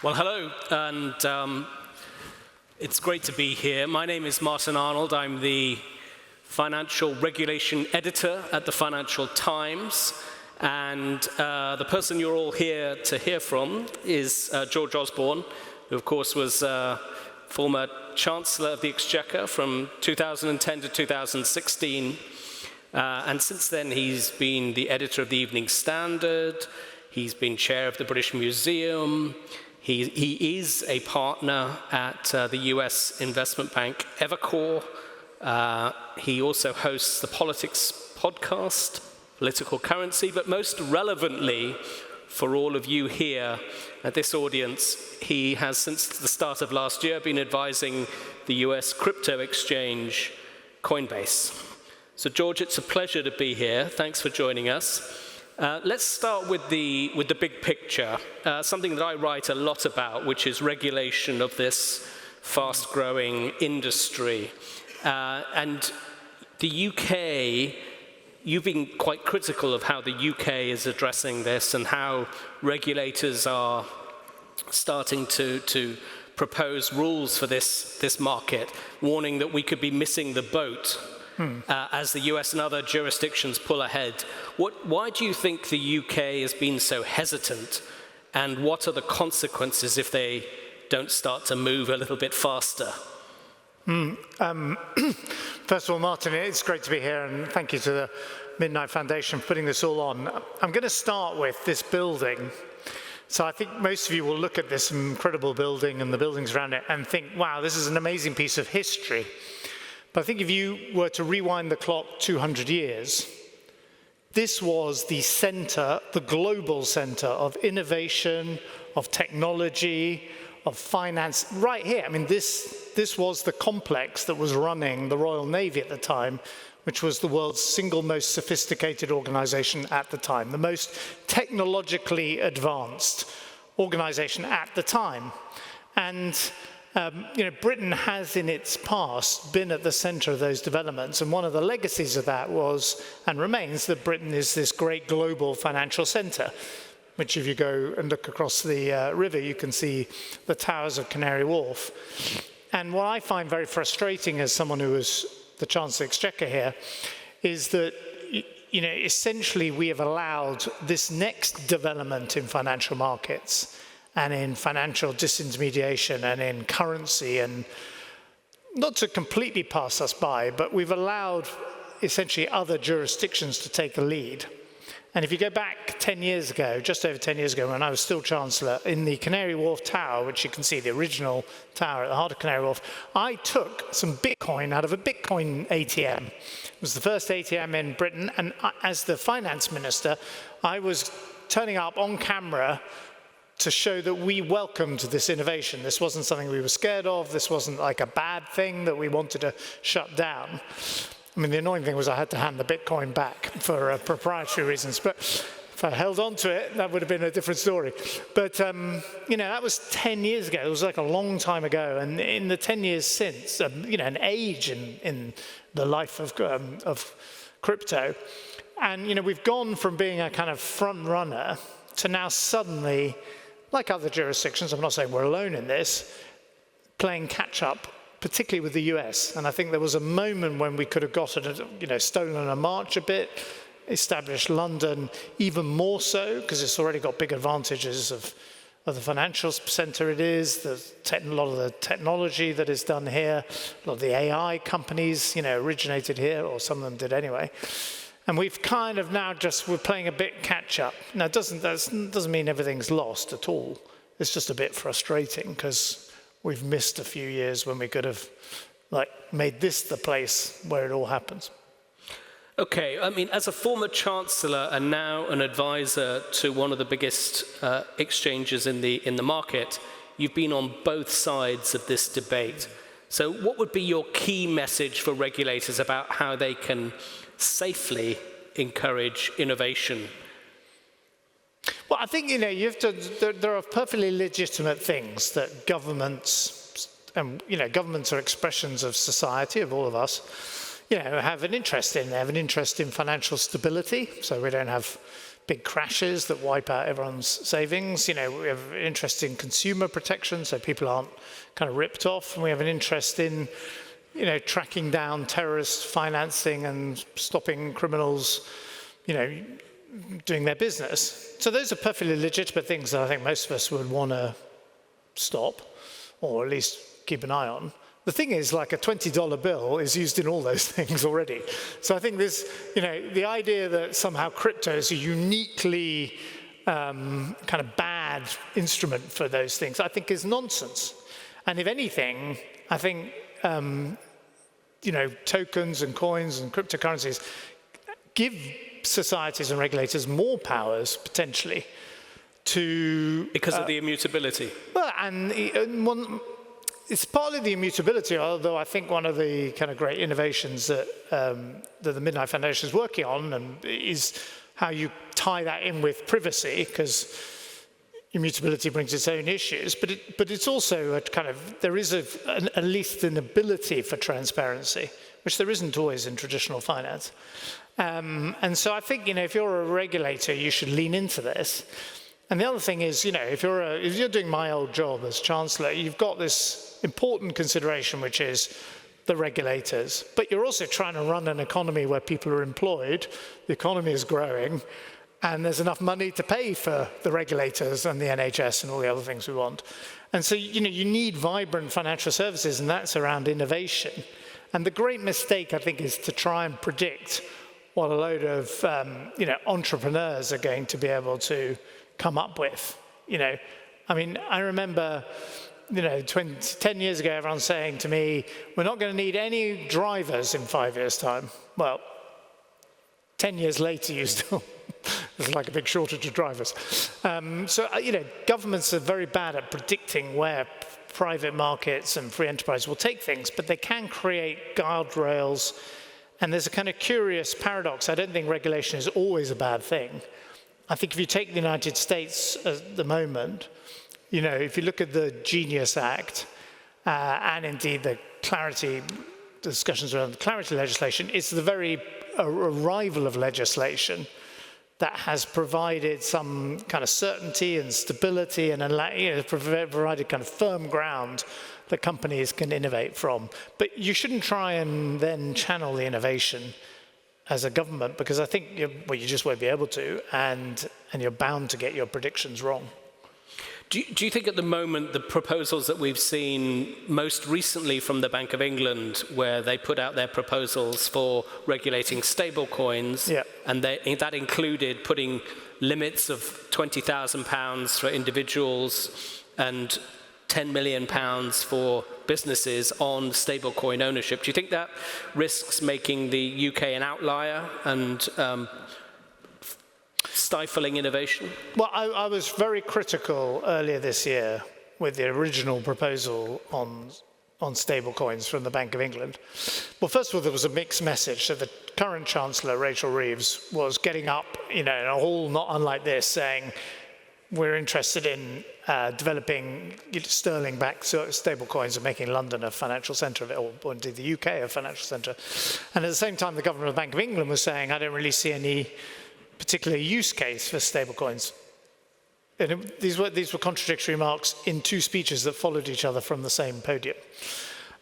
Well, hello, and it's great to be here. My name is Martin Arnold. I'm the financial regulation editor at the Financial Times, and the person you're all here to hear from is George Osborne, who of course was former Chancellor of the Exchequer from 2010 to 2016, and since then he's been the editor of the Evening Standard, he's been chair of the British Museum, he is a partner at the US investment bank Evercore. He also hosts the Politics podcast, Political Currency, but most relevantly for all of you here at this audience, he has since the start of last year been advising the US crypto exchange Coinbase. So George, it's a pleasure to be here. Thanks for joining us. Let's start with the big picture, something that I write a lot about, which is regulation of this fast-growing industry. And the UK, you've been quite critical of how the UK is addressing this and how regulators are starting to propose rules for this market, warning that we could be missing the boat as the US and other jurisdictions pull ahead. Why do you think the UK has been so hesitant, and what are the consequences if they don't start to move a little bit faster? First of all, Martin, it's great to be here, and thank you to the Midnight Foundation for putting this all on. I'm going to start with this building. So I think most of you will look at this incredible building and the buildings around it and think, wow, this is an amazing piece of history. But I think if you were to rewind the clock 200 years, this was the center, the global center of innovation, of technology, of finance, right here. I mean, this was the complex that was running the Royal Navy at the time, which was the world's single most sophisticated organization at the time, the most technologically advanced organization at the time. And Britain has in its past been at the center of those developments, and one of the legacies of that was, and remains, that Britain is this great global financial center, which if you go and look across the river, you can see the towers of Canary Wharf. And what I find very frustrating as someone who was the Chancellor Exchequer here is that, essentially we have allowed this next development in financial markets and in financial disintermediation and in currency, and not to completely pass us by, but we've allowed essentially other jurisdictions to take the lead. And if you go back 10 years ago, just over 10 years ago, when I was still Chancellor, in the Canary Wharf Tower, which you can see, the original tower at the heart of Canary Wharf, I took some Bitcoin out of a Bitcoin ATM. It was the first ATM in Britain, and as the finance minister, I was turning up on camera to show that we welcomed this innovation. This wasn't something we were scared of. This wasn't like a bad thing that we wanted to shut down. I mean, the annoying thing was I had to hand the Bitcoin back for proprietary reasons, but if I held on to it, that would have been a different story. But, that was 10 years ago. It was like a long time ago. And in the 10 years since, an age in the life of crypto. And, we've gone from being a kind of front runner to now suddenly, like other jurisdictions, I'm not saying we're alone in this, playing catch up, particularly with the US. And I think there was a moment when we could have gotten, stolen a march a bit, established London even more so, because it's already got big advantages of the financial center it is, a lot of the technology that is done here, a lot of the AI companies, originated here, or some of them did anyway. And we've kind of now we're playing a bit catch up. Now, that doesn't mean everything's lost at all. It's just a bit frustrating because we've missed a few years when we could have made this the place where it all happens. Okay, I mean, as a former chancellor and now an advisor to one of the biggest exchanges in the market, you've been on both sides of this debate. So what would be your key message for regulators about how they can safely encourage innovation? Well, I think, you have to, there are perfectly legitimate things that governments, and, governments are expressions of society, of all of us, have an interest in. They have an interest in financial stability, so we don't have big crashes that wipe out everyone's savings. We have an interest in consumer protection, so people aren't kind of ripped off. And we have an interest in, tracking down terrorist financing and stopping criminals, doing their business. So those are perfectly legitimate things that I think most of us would want to stop, or at least keep an eye on. The thing is, like a $20 bill is used in all those things already. So I think this, the idea that somehow crypto is a uniquely kind of bad instrument for those things, I think is nonsense. And if anything, I think, tokens and coins and cryptocurrencies give societies and regulators more powers, potentially, to... Because of the immutability. Well, and it's partly the immutability, although I think one of the kind of great innovations that the Midnight Foundation is working on is how you tie that in with privacy, because immutability brings its own issues, but it's also a kind of, there is at least an ability for transparency, which there isn't always in traditional finance. And so I think, if you're a regulator, you should lean into this. And the other thing is, if you're doing my old job as Chancellor, you've got this important consideration, which is the regulators. But you're also trying to run an economy where people are employed, the economy is growing, and there's enough money to pay for the regulators and the NHS and all the other things we want. And so, you need vibrant financial services, and that's around innovation. And the great mistake, I think, is to try and predict what a load of entrepreneurs are going to be able to come up with. I remember 10 years ago, everyone saying to me, we're not going to need any drivers in 5 years' time. Well, 10 years later, there's like a big shortage of drivers. Governments are very bad at predicting where private markets and free enterprise will take things, but they can create guardrails. And there's a kind of curious paradox. I don't think regulation is always a bad thing. I think if you take the United States at the moment, if you look at the Genius Act and indeed the discussions around the clarity legislation, it's the very arrival of legislation that has provided some kind of certainty and stability and provided kind of firm ground that companies can innovate from. But you shouldn't try and then channel the innovation as a government, because I think you just won't be able to, and you're bound to get your predictions wrong. Do you think at the moment the proposals that we've seen most recently from the Bank of England, where they put out their proposals for regulating stablecoins, and that included putting limits of £20,000 for individuals and £10 million for businesses on stablecoin ownership, do you think that risks making the UK an outlier and stifling innovation? Well, I was very critical earlier this year with the original proposal on stablecoins from the Bank of England. Well, first of all, there was a mixed message. So the current Chancellor, Rachel Reeves, was getting up, in a hall not unlike this, saying, we're interested in developing sterling-backed stablecoins and making London a financial centre of it, or indeed the UK a financial centre. And at the same time, the governor of the Bank of England was saying, I don't really see any particular use case for stablecoins. And these were contradictory remarks in two speeches that followed each other from the same podium.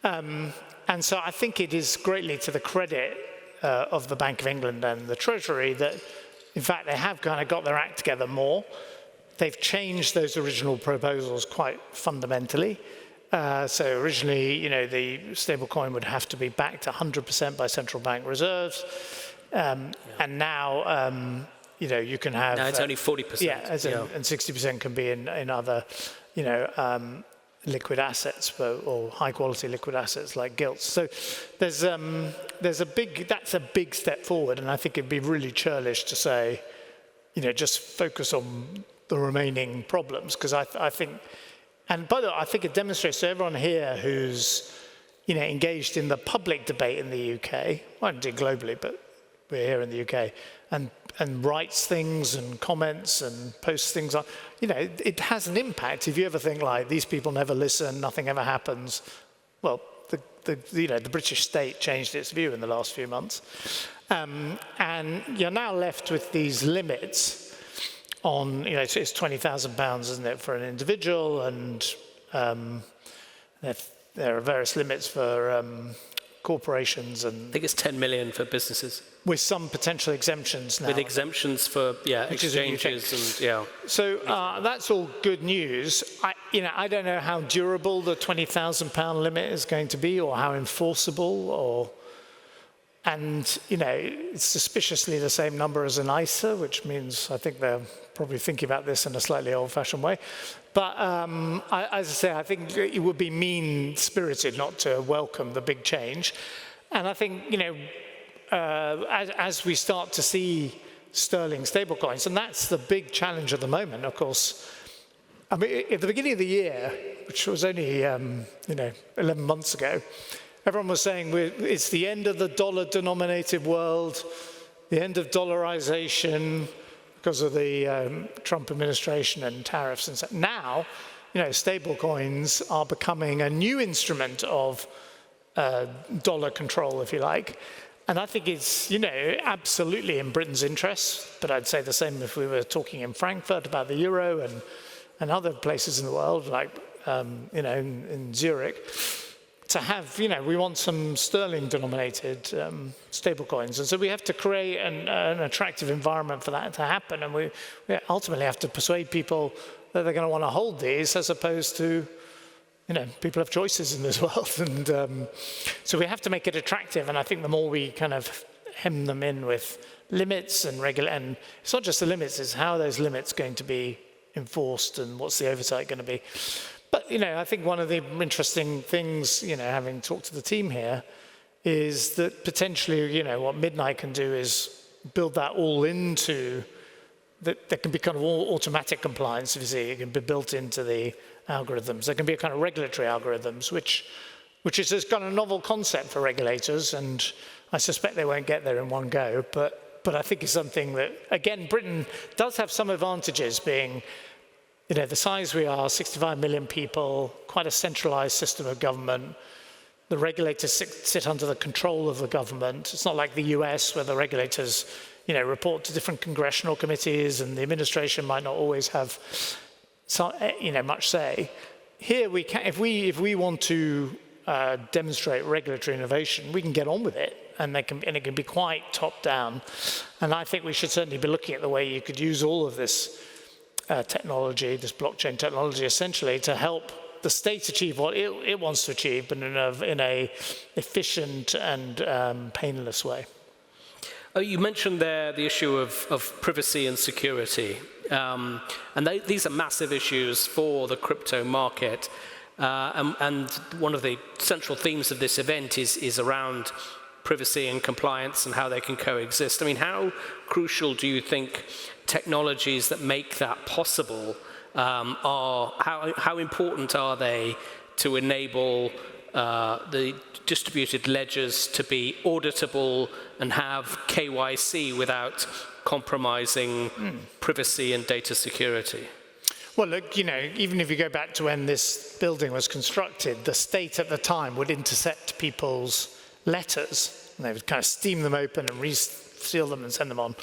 And so I think it is greatly to the credit of the Bank of England and the Treasury that, in fact, they have kind of got their act together more. They've changed those original proposals quite fundamentally. So originally, the stablecoin would have to be backed 100% by central bank reserves. And now, you can have... Now it's only 40%. Yeah, and 60% can be in other, liquid assets, or high-quality liquid assets like gilts. So that's a big step forward, and I think it'd be really churlish to say, just focus on the remaining problems, because I think, and by the way, I think it demonstrates to everyone here who's, engaged in the public debate in the UK, well, indeed globally, but we're here in the UK, and writes things and comments and posts things on, it has an impact. If you ever think like, these people never listen, nothing ever happens, well, the British state changed its view in the last few months. And you're now left with these limits on, it's £20,000, isn't it, for an individual, and there are various limits for corporations, and I think it's 10 million for businesses. With some potential exemptions now. With exemptions for, exchanges and, So that's all good news. I don't know how durable the £20,000 limit is going to be, or how enforceable, and it's suspiciously the same number as an ISA, which means I think they're probably thinking about this in a slightly old-fashioned way. But as I say, I think it would be mean-spirited not to welcome the big change. And I think, as we start to see sterling stablecoins, and that's the big challenge at the moment, of course. I mean, at the beginning of the year, which was only 11 months ago, everyone was saying it's the end of the dollar-denominated world, the end of dollarization because of the Trump administration and tariffs and so. Now, stablecoins are becoming a new instrument of dollar control, if you like. And I think it's, absolutely in Britain's interest, but I'd say the same if we were talking in Frankfurt about the euro and other places in the world, like, in Zurich, to have, we want some sterling-denominated stablecoins. And so we have to create an attractive environment for that to happen. And we ultimately have to persuade people that they're going to want to hold these, as opposed to, people have choices in this world. And so we have to make it attractive. And I think the more we kind of hem them in with limits and and it's not just the limits, it's how are those limits going to be enforced and what's the oversight going to be. But, I think one of the interesting things, having talked to the team here, is that potentially, what Midnight can do is build that all into, that there can be kind of all automatic compliance, if you see, it can be built into the algorithms. There can be a kind of regulatory algorithms, which is this kind of novel concept for regulators, and I suspect they won't get there in one go, but I think it's something that, again, Britain does have some advantages, being the size we are, 65 million people, quite a centralized system of government. The regulators sit under the control of the government. It's not like the US, where the regulators, report to different congressional committees, and the administration might not always have, much say. Here, we can, if we want to demonstrate regulatory innovation, we can get on with it, and it can be quite top down. And I think we should certainly be looking at the way you could use all of this technology, this blockchain technology, essentially to help the state achieve what it wants to achieve, but in a efficient and painless way. You mentioned there the issue of privacy and security, and these are massive issues for the crypto market. And one of the central themes of this event is around privacy and compliance and how they can coexist. I mean, how crucial do you think technologies that make that possible are? How important are they to enable the distributed ledgers to be auditable and have KYC without compromising privacy and data security? Well, look, even if you go back to when this building was constructed, the state at the time would intercept people's letters, and they would kind of steam them open and seal them and send them on.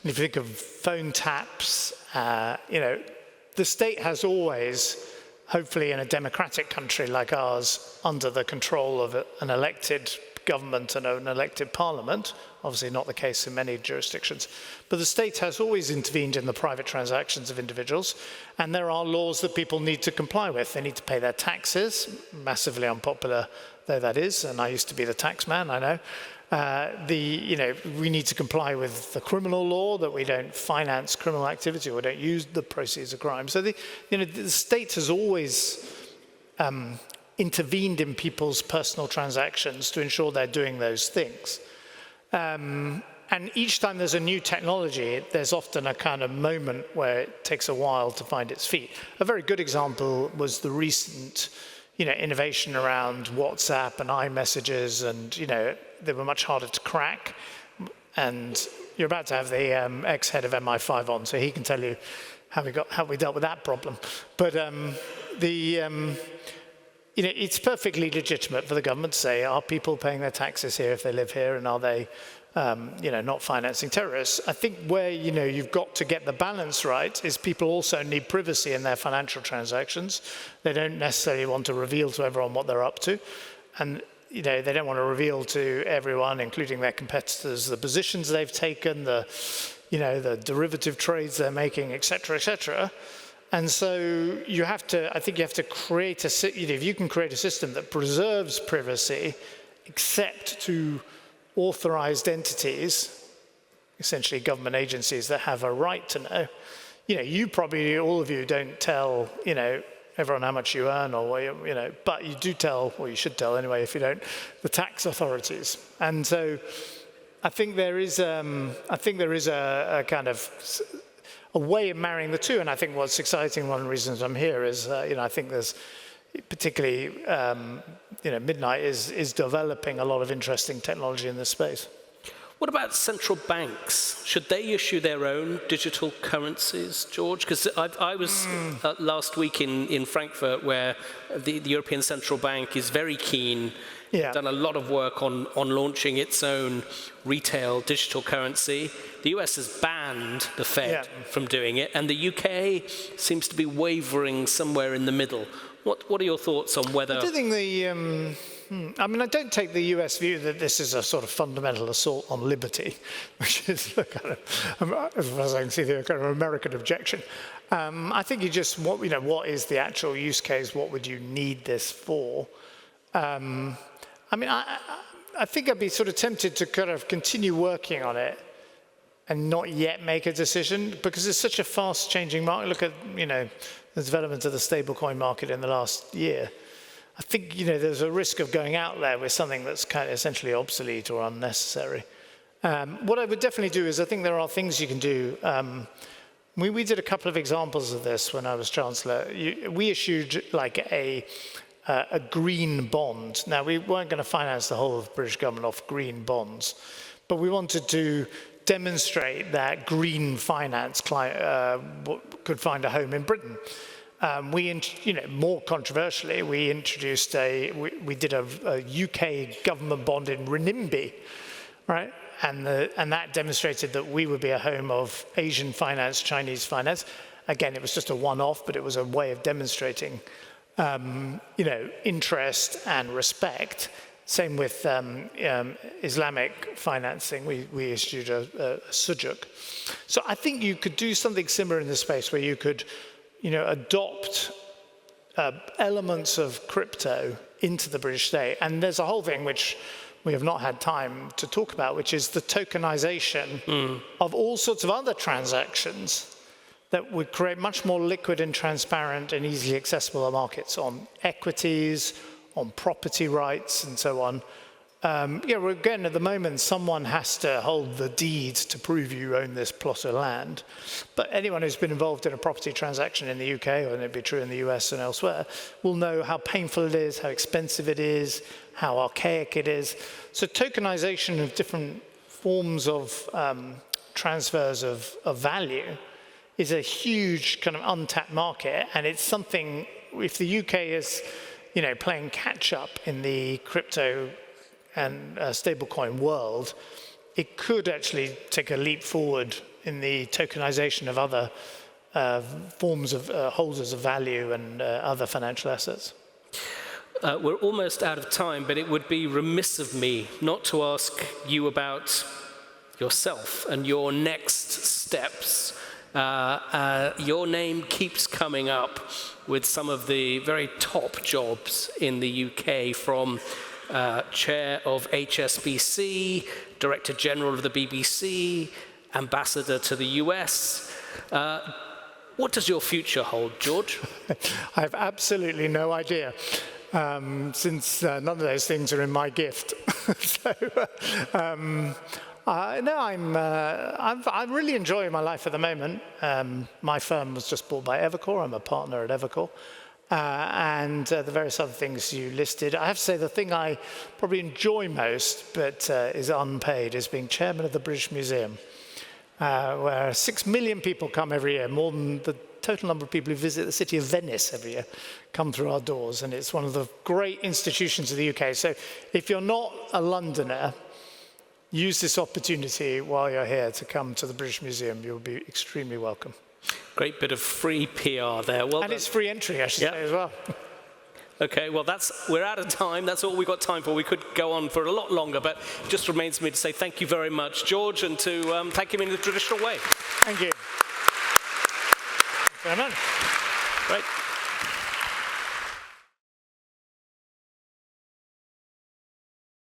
And if you think of phone taps, the state has always, hopefully in a democratic country like ours, under the control of an elected government and an elected parliament, obviously not the case in many jurisdictions, but the state has always intervened in the private transactions of individuals, and there are laws that people need to comply with. They need to pay their taxes, massively unpopular though that is, and I used to be the tax man, I know. We need to comply with the criminal law, that we don't finance criminal activity or don't use the proceeds of crime. So the state has always intervened in people's personal transactions to ensure they're doing those things. And each time there's a new technology, there's often a kind of moment where it takes a while to find its feet. A very good example was the recent innovation around WhatsApp and iMessages, and they were much harder to crack. And you're about to have the ex-head of MI5 on, so he can tell you how we dealt with that problem. But it's perfectly legitimate for the government to say, are people paying their taxes here if they live here, and are they not financing terrorists. I think where, you've got to get the balance right is people also need privacy in their financial transactions. They don't necessarily want to reveal to everyone what they're up to. And, they don't want to reveal to everyone, including their competitors, the positions they've taken, the derivative trades they're making, et cetera, And so I think you have to create if you can create a system that preserves privacy, except to authorized entities, essentially government agencies that have a right to know. You probably, all of you don't tell, everyone how much you earn or, but you do tell, or you should tell anyway, if you don't, the tax authorities. And so I think there is a kind of a way of marrying the two. And I think what's exciting, one of the reasons I'm here is, I think there's particularly, Midnight is developing a lot of interesting technology in this space. What about central banks? Should they issue their own digital currencies, George? Because I was last week in Frankfurt, where the European Central Bank is very keen, done a lot of work on launching its own retail digital currency. The US has banned the Fed from doing it, and the UK seems to be wavering somewhere in the middle. What are your thoughts on whether... I do think I don't take the US view that this is a sort of fundamental assault on liberty, which is kind of, as far as I can see, the kind of American objection. I think you just, what is the actual use case? What would you need this for? I think I'd be sort of tempted to kind of continue working on it and not yet make a decision, because it's such a fast-changing market. Look at, the development of the stablecoin market in the last year. I think, there's a risk of going out there with something that's kind of essentially obsolete or unnecessary. What I would definitely do is, I think there are things you can do. We did a couple of examples of this when I was Chancellor. We issued like a green bond. Now, we weren't going to finance the whole of the British government off green bonds, but we wanted to demonstrate that green finance could find a home in Britain. More controversially, we introduced we did a UK government bond in renminbi, right? And that demonstrated that we would be a home of Asian finance, Chinese finance. Again, it was just a one-off, but it was a way of demonstrating, interest and respect. Same with Islamic financing. We issued a sujuk. So I think you could do something similar in this space, where you could, adopt elements of crypto into the British state. And there's a whole thing which we have not had time to talk about, which is the tokenization of all sorts of other transactions that would create much more liquid and transparent and easily accessible markets on equities, on property rights, and so on. Again, at the moment, someone has to hold the deed to prove you own this plot of land. But anyone who's been involved in a property transaction in the UK, or it'd be true in the US and elsewhere, will know how painful it is, how expensive it is, how archaic it is. So tokenization of different forms of transfers of value is a huge kind of untapped market. And it's something, if the UK is playing catch up in the crypto and stablecoin world, it could actually take a leap forward in the tokenization of other forms of holders of value and other financial assets. We're almost out of time, but it would be remiss of me not to ask you about yourself and your next steps. Your name keeps coming up with some of the very top jobs in the UK, from chair of HSBC, Director General of the BBC, ambassador to the US. What does your future hold, George? I have absolutely no idea, since none of those things are in my gift. I'm really enjoying my life at the moment. My firm was just bought by Evercore. I'm a partner at Evercore. And the various other things you listed. I have to say, the thing I probably enjoy most, but is unpaid, is being chairman of the British Museum, where 6 million people come every year, more than the total number of people who visit the city of Venice every year come through our doors. And it's one of the great institutions of the UK. So if you're not a Londoner, use this opportunity while you're here to come to the British Museum. You'll be extremely welcome. Great bit of free PR there. Well and it's free entry, I should say, as well. Okay, well, we're out of time. That's all we've got time for. We could go on for a lot longer, but it just remains me to say thank you very much, George, and to thank him in the traditional way. Thank you. Thank you very much. Great.